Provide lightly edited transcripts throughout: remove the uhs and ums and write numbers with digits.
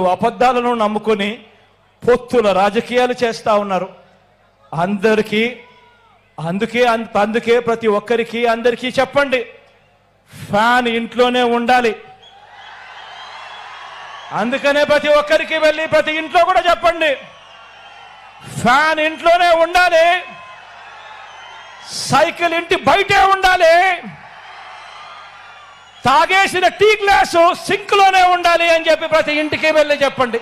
అబద్ధాలను నమ్ముకొని పొత్తుల రాజకీయాలు చేస్తా ఉన్నారు. అందుకే ప్రతి ఒక్కరికి అందరికీ చెప్పండి, ఫ్యాన్ ఇంట్లోనే ఉండాలి. అందుకనే ప్రతి ఒక్కరికి వెళ్ళి ప్రతి ఇంట్లో కూడా చెప్పండి, ఫ్యాన్ ఇంట్లోనే ఉండాలి, సైకిల్ ఇంటి బయటే ఉండాలి, తాగేసిన టీ గ్లాసు సింక్ లోనే ఉండాలి అని చెప్పి ప్రతి ఇంటికి వెళ్ళి చెప్పండి.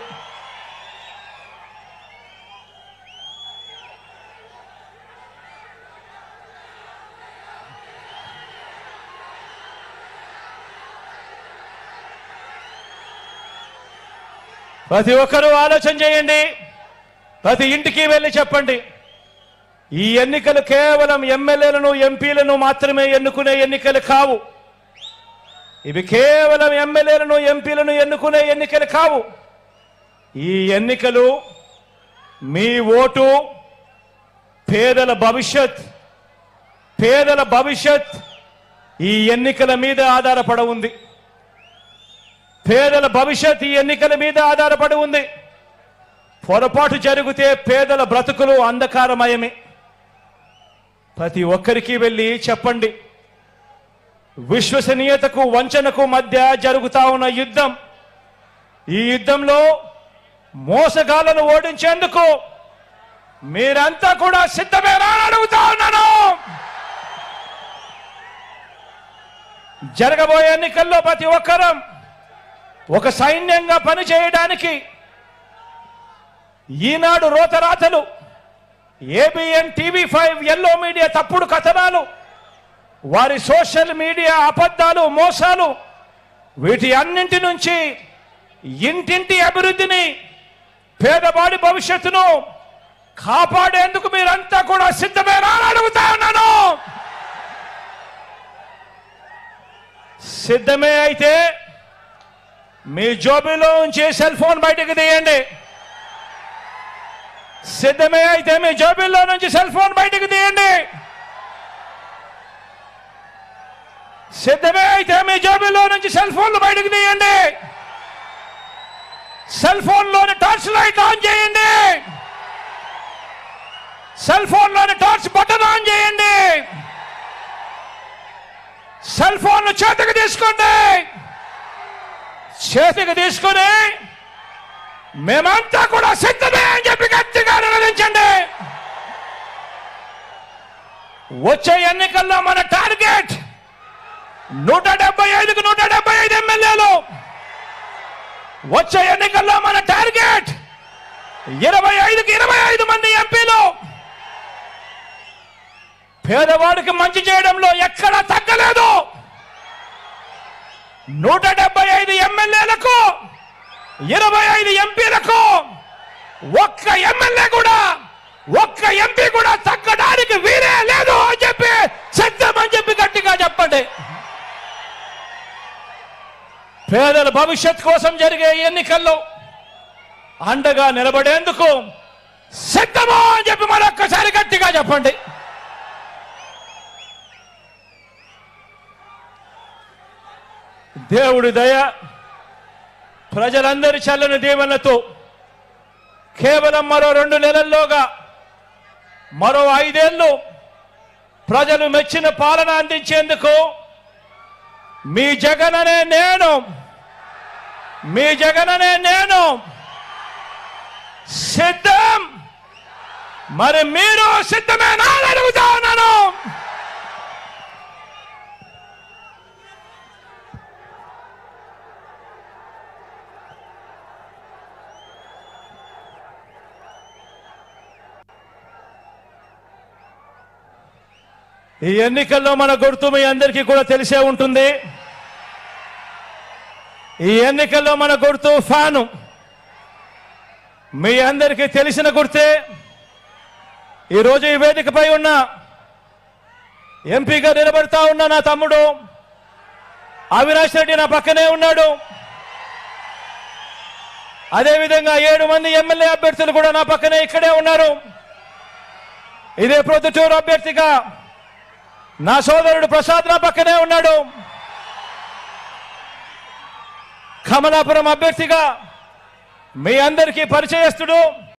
ప్రతి ఒక్కరూ ఆలోచన చేయండి, ప్రతి ఇంటికి వెళ్ళి చెప్పండి. ఈ ఎన్నికలు కేవలం ఎమ్మెల్యేలను ఎంపీలను మాత్రమే ఎన్నుకునే ఎన్నికలు కావు. ఇవి కేవలం ఎమ్మెల్యేలను ఎంపీలను ఎన్నుకునే ఎన్నికలు కావు. ఈ ఎన్నికలు మీ ఓటు పేదల భవిష్యత్ ఈ ఎన్నికల మీద ఆధారపడి ఉంది. పేదల భవిష్యత్ ఈ ఎన్నికల మీద ఆధారపడి ఉంది. పొరపాటు జరిగితే పేదల బ్రతుకులు అంధకారమయమే. ప్రతి ఒక్కరికి వెళ్ళి చెప్పండి, విశ్వసనీయతకు వంచనకు మధ్య జరుగుతా ఉన్న యుద్ధం, ఈ యుద్ధంలో మోసగాళ్లను ఓడించేందుకు మీరంతా కూడా సిద్ధమేనా అని అడుగుతా ఉన్నాను. జరగబోయే ఎన్నికల్లో ప్రతి ఒక్కరం ఒక సైన్యంగా పనిచేయడానికి ఈనాడు రోతరాతలు, ఏబిఎన్, టీవీ5, ఎల్లో మీడియా తప్పుడు కథనాలు, వారి సోషల్ మీడియా అబద్ధాలు, మోసాలు, వీటి అన్నింటి నుంచి ఇంటింటి అభివృద్ధిని, పేదవాడి భవిష్యత్తును కాపాడేందుకు మీరంతా కూడా సిద్ధమేనా అని అడుగుతా ఉన్నాను. సిద్ధమే అయితే మీ జోబీలో ఉంచి సెల్ ఫోన్ బయటకు తీయండి. సిద్ధమే అయితే మీ జోబీలో నుంచి సెల్ ఫోన్ బయటకు తీయండి. సిద్ధమే అయితే మీ జోబీలో నుంచి సెల్ ఫోన్లు బయటకు తీయండి. సెల్ ఫోన్లోని టార్చ్ లైట్ ఆన్ చేయండి. సెల్ ఫోన్లోని టార్చ్ బటన్ ఆన్ చేయండి. సెల్ ఫోన్లు చేతికి తీసుకోండి. చేతికి తీసుకొని మేమంతా కూడా సిద్ధమే అని చెప్పి గట్టిగా నిలదించండి. వచ్చే ఎన్నికల్లో మన టార్గెట్ 175కు 175 ఎమ్మెల్యేలు. వచ్చే ఎన్నికల్లో మన టార్గెట్ 25కి 25 మంది ఎంపీలు. పేదవాడికి మంచి చేయడంలో ఎక్కడా తగ్గలేదు. 175 ఎమ్మెల్యేలకు 25 ఎంపీలకు ఒక్క ఎమ్మెల్యే కూడా, ఒక్క ఎంపీ కూడా తగ్గడానికి వీరే లేదు అని చెప్పి సిద్ధమని చెప్పి గట్టిగా చెప్పండి. పేదల భవిష్యత్ కోసం జరిగే ఎన్నికల్లో అండగా నిలబడేందుకు సిద్ధమా అని చెప్పి మరొక్కసారి గట్టిగా చెప్పండి. దేవుడి దయ, ప్రజలందరి చల్లని దీవెనలతో కేవలం మరో 2 నెలల్లోగా, మరో 5 ఏళ్ళు ప్రజలు మెచ్చిన పాలన అందించేందుకు మీ జగన్ అనే నేను సిద్ధం. మరి మీరు సిద్ధమేనా అని అడుగుతా ఉన్నాను. ఈ ఎన్నికల్లో మన గుర్తు మీ అందరికీ కూడా తెలిసే ఉంటుంది. ఈ ఎన్నికల్లో మన గుర్తు ఫ్యాను. మీ అందరికీ తెలిసిన గుర్తే. ఈరోజు ఈ వేదికపై ఉన్న ఎంపీగా నిలబడతా ఉన్న నా తమ్ముడు అవినాష్ రెడ్డి నా పక్కనే ఉన్నాడు. అదేవిధంగా 7 మంది ఎమ్మెల్యే అభ్యర్థులు కూడా నా పక్కనే ఇక్కడే ఉన్నారు. ఇదే ప్రొద్దుటూరు అభ్యర్థిగా నా సోదరుడు ప్రసాద్ నా పక్కనే ఉన్నాడు. కమలాపురం అభ్యర్థిగా మీ అందరికీ పరిచయస్తుడు,